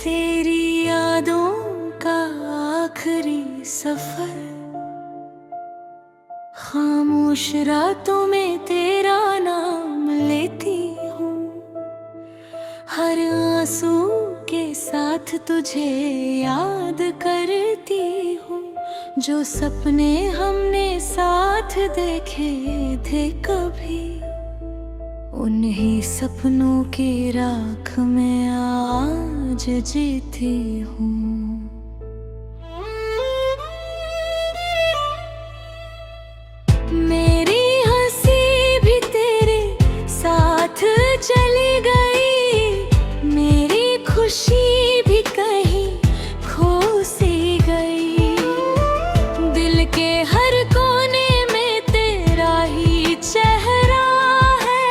तेरी यादों का आखिरी सफर, खामोश रातों में तेरा नाम लेती हूँ। हर आंसू के साथ तुझे याद करती हूँ। जो सपने हमने साथ देखे थे कभी, उन्हीं सपनों की राख में आज जीती हूँ। मेरी हंसी भी तेरे साथ चली गई, मेरी खुशी भी कहीं खो सी गई। दिल के हर कोने में तेरा ही चेहरा है,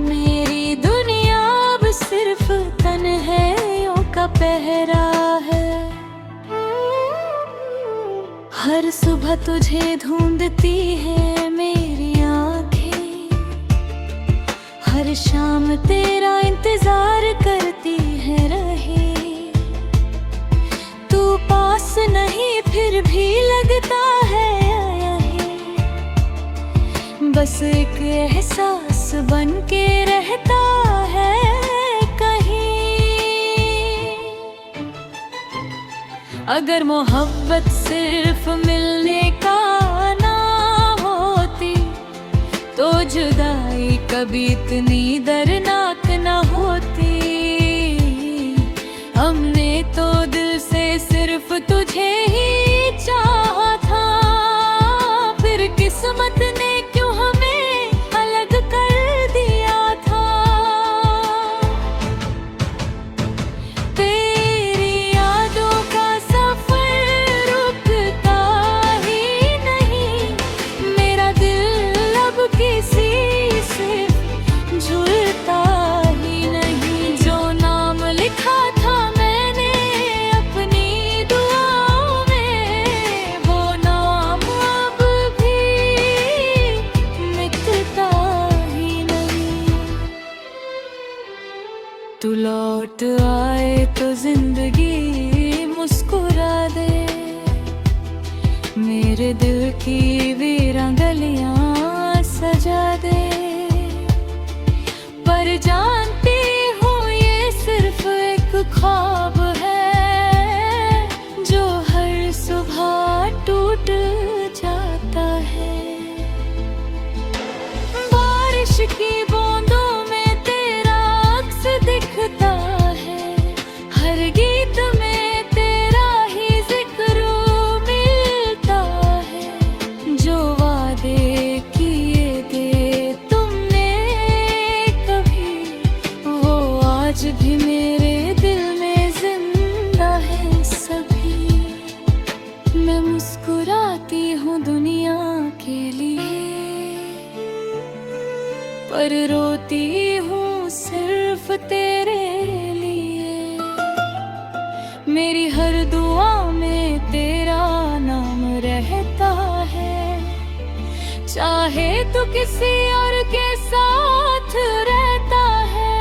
मेरी दुनिया अब सिर्फ तन्हाइयों का पहरा है। हर सुबह तुझे ढूंढती है मेरी आँखें, हर शाम तेरा इंतजार करती है रही। तू पास नहीं फिर भी लगता है यहीं, बस एक एहसास बन के रहता है कहीं। अगर मोहब्बत सिर्फ मिलने का ना होती, तो जुदाई कभी इतनी दर्दनाक ना होती। हमने तो दिल से सिर्फ तुझे ही चाहा था, फिर किस्मत ने क्यों हमें अलग कर दिया था। तेरी यादों का सफर रुकता ही नहीं, मेरा दिल अब किसी से झूलता ही नहीं। जो नाम लिखा था मैंने अपनी दुआओं में, वो नाम अब भी मिटता ही नहीं। तू लौट आए तो जिंदगी मुस्कुरा दे, मेरे दिल की वीरां गलियां सजा दे। पर जानती हूँ ये सिर्फ एक ख्वाब है, जो हर सुबह टूट जाता है। बारिश की बूंदों में तेरा अक्स दिखता है, हर गीत में तेरा ही जिक्र मिलता है। जो वादे किए थे तुमने कभी, वो आज भी मेरे दिल में जिंदा है सभी। मैं मुस्कुराती हूँ दुनिया के लिए, पर रोती हूँ सिर्फ तेरे लिए। मेरी हर दुआ में तेरा नाम रहता है, चाहे तो किसी और के साथ रहता है।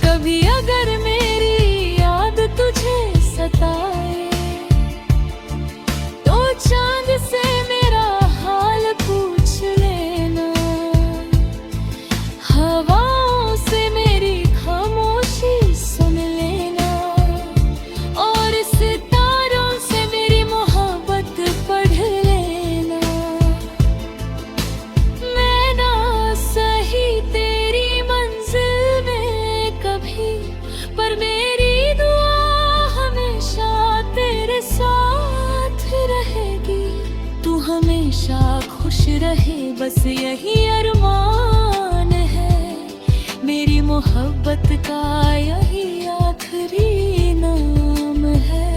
कभी अगर मेरी याद तुझे सताए, तो चांद से मेरा हाल पूछ लेना। हवाओं से मेरी खामोशी सुन लेना, और सितारों से मेरी मोहब्बत पढ़ लेना। मैं ना सही तेरी मंजिल में कभी, पर मेरी दुआ हमेशा तेरे साथ रहेगी। तू हमेशा खुश रहे, बस यही अरमान है। मेरी मोहब्बत का यही आखिरी नाम है।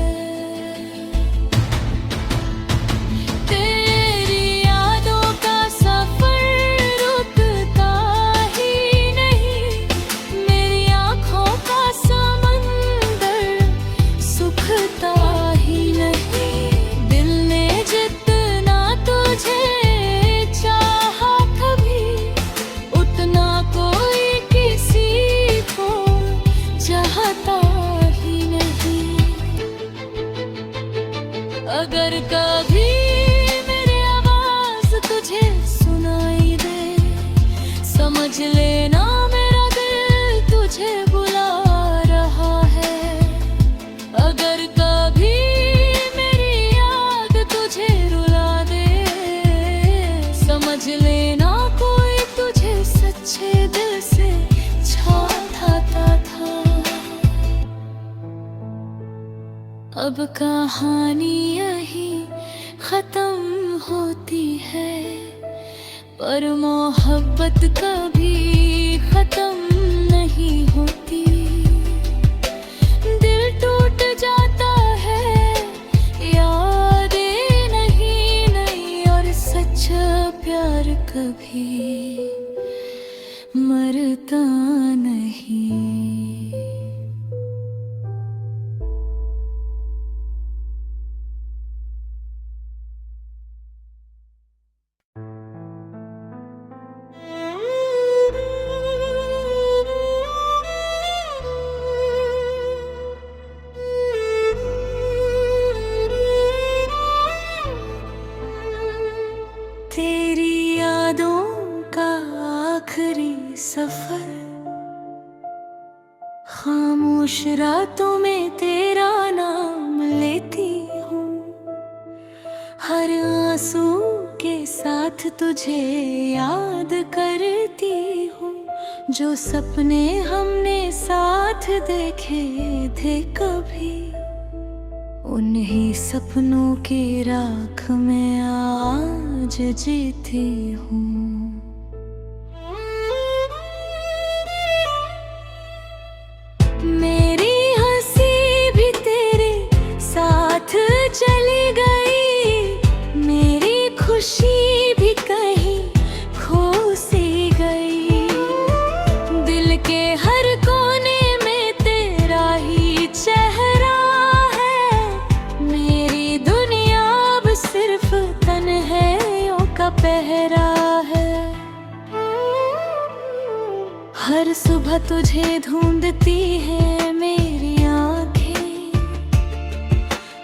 तेरी यादों का सफर रुकता ही नहीं, मेरी आँखों का समंदर सुखता अगर कभी मेरी आवाज तुझे सुनाई दे, समझ लेना मेरा दिल तुझे बुला रहा है। अगर कभी मेरी याद तुझे रुला दे, समझ लेना कोई तुझे सच्चे दिल से चाहता था। अब कहानी यही खत्म होती है, पर मोहब्बत कभी खत्म नहीं होती। दिल टूट जाता है, यादें नहीं नई, और सच्चा प्यार कभी मरता नहीं। तेरी यादों का आखिरी सफर, खामोश रातों में तेरा नाम लेती हूँ। हर आंसू के साथ तुझे याद करती हूँ। जो सपने हमने साथ देखे थे कभी, उन्हीं सपनों की राख में आज जीती हूँ। मेरी हंसी भी तेरे साथ चली गई, मेरी खुशी भी कहीं खो सी गई। दिल के हर कोने में तेरा ही चेहरा, सिर्फ तन्हाइयों का पहरा है। हर सुबह तुझे ढूंढती है मेरी आंखें,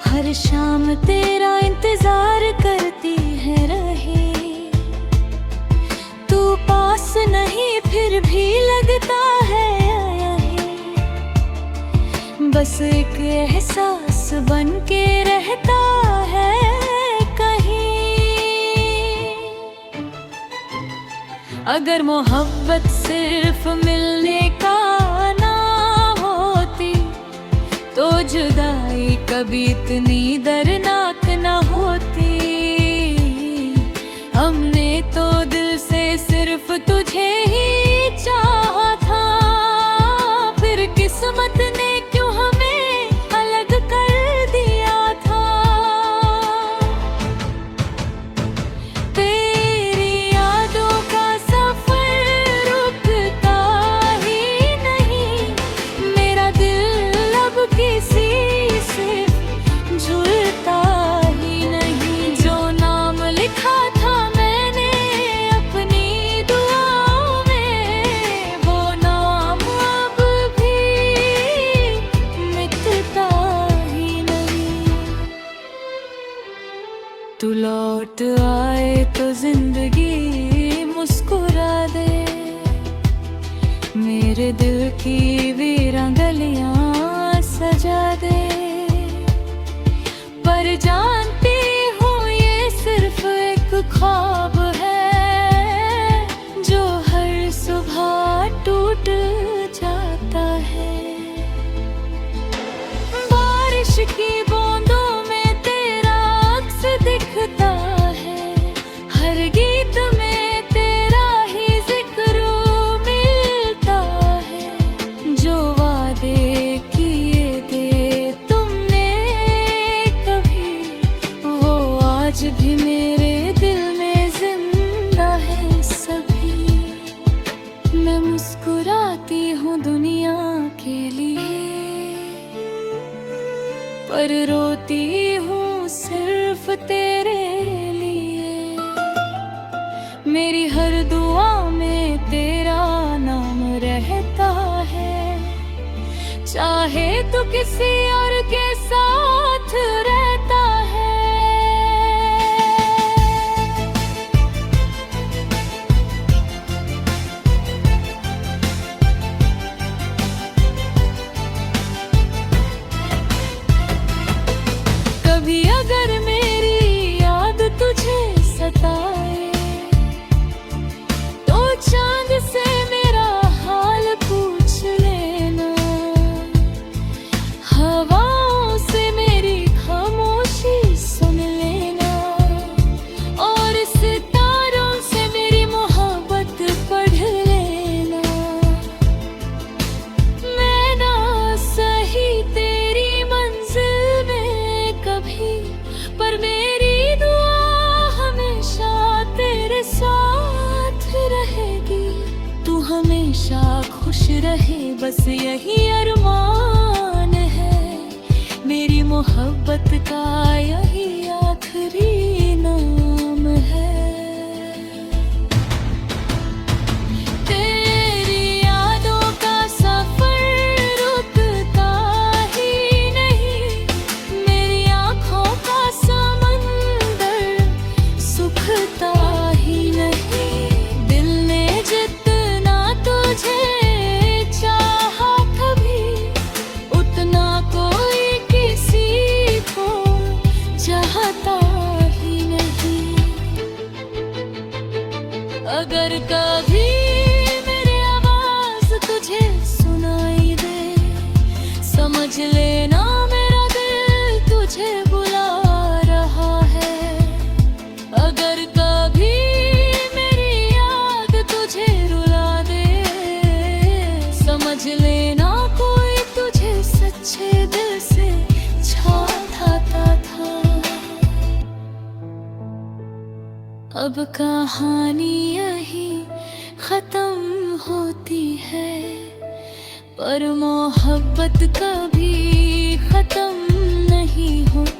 हर शाम तेरा इंतजार करती है रही। तू पास नहीं फिर भी लगता है यही, बस एक एहसास बन के रहता है अगर मोहब्बत सिर्फ मिलने का नाम होती, तो जुदाई कभी इतनी दर्दनाक न होती। हमने तो दिल से सिर्फ तुझे ही चाहा था, फिर किस्मत ने क्यों हमें अलग कर दिया था। तू लौट आए तो जिंदगी मुस्कुरा दे, मेरे दिल की वीरान गलियां सजा दे। पर जानती हूँ ये सिर्फ एक ख्वाब है, जो हर सुबह टूट जाता है। बारिश की बूंदों में तेरा अक्स दिखता है, हर गीत में तेरा ही जिक्र मिलता है। जो वादे किए थे तुमने कभी, वो आज भी मेरे दिल में जिंदा है सभी। मैं मुस्कुराती हूँ दुनिया के लिए, पर रोती हूँ सिर्फ तेरे लिए। मेरी हर दुआ में तेरा नाम रहता है, चाहे तो किसी और के साथ रहता है। रहे बस यही अरमान है, मेरी मोहब्बत का यही आखिरी नाम है। तेरी यादों का सफर रुकता ही नहीं, मेरी आँखों का समंदर सुखता ही नहीं। दिल ने जितना तुझे चाहा कभी, उतना कोई किसी को चाहता ही नहीं। अगर कभी मेरी आवाज तुझे सुनाई दे, समझ लेना मेरा दिल तुझे बुला रहा है। अगर कभी मेरी याद तुझे रुला दे, समझ लेना कोई तुझे सच्चे दिल से चाहता था। अब कहानी यही खत्म होती है, पर मोहब्बत कभी खत्म नहीं होती।